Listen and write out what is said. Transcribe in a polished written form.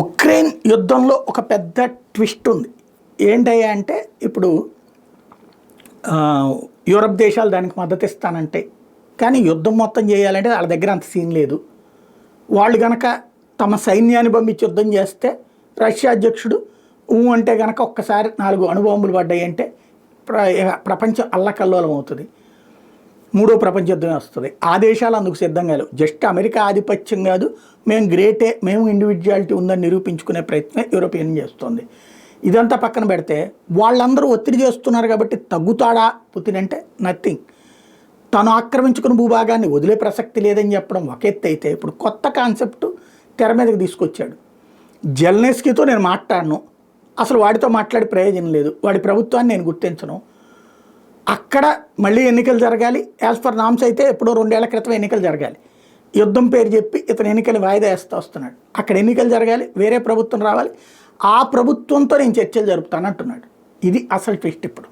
Ukraine యుద్ధంలో ఒక పెద్ద ట్విస్ట్ ఉంది. ఏంటయ్యా అంటే ఇప్పుడు యూరప్ దేశాలు దానికి మద్దతు ఇస్తానంటే, కానీ యుద్ధం మొత్తం చేయాలంటే వాళ్ళ దగ్గర అంత సీన్ లేదు. వాళ్ళు గనక తమ సైన్యాన్ని పంపించి యుద్ధం చేస్తే రష్యా అధ్యక్షుడు అంటే గనక ఒక్కసారి 4 అణుబాంబులు పడ్డాయి అంటే ప్రపంచం అల్లకల్లోలం అవుతుంది. మూడో ప్రపంచ యుద్ధమే వస్తుంది. ఆ దేశాలు అందుకు సిద్ధంగా లేవు. జస్ట్ అమెరికా ఆధిపత్యం కాదు, మేము గ్రేటే, మేము ఇండివిజువాలిటీ ఉందని నిరూపించుకునే ప్రయత్నం యూరోపియన్ చేస్తుంది. ఇదంతా పక్కన పెడితే వాళ్ళందరూ ఒత్తిడి చేస్తున్నారు కాబట్టి తగ్గుతాడా పుతిన్ అంటే నథింగ్. తను ఆక్రమించుకున్న భూభాగాన్ని వదిలే ప్రసక్తి లేదని చెప్పడం ఒక ఎత్తు అయితే, ఇప్పుడు కొత్త కాన్సెప్ట్ తెర మీదకి తీసుకొచ్చాడు. జెలెన్స్కీతో నేను మాట్లాడను, అసలు వాడితో మాట్లాడే ప్రయోజనం లేదు, వాడి ప్రభుత్వాన్ని నేను గుర్తించను, అక్కడ మళ్ళీ ఎన్నికలు జరగాలి, యాజ్ పర్ నామ్స్ అయితే ఎప్పుడో 2 ఏళ్ల క్రితం ఎన్నికలు జరగాలి, యుద్ధం పేరు చెప్పి ఇతను ఎన్నికలు వాయిదా వేస్తూ వస్తున్నాడు. అక్కడ ఎన్నికలు జరగాలి, వేరే ప్రభుత్వం రావాలి, ఆ ప్రభుత్వంతో నేను చర్చలు జరుపుతాను అంటున్నాడు. ఇది అసలు ట్విస్ట్ ఇప్పుడు.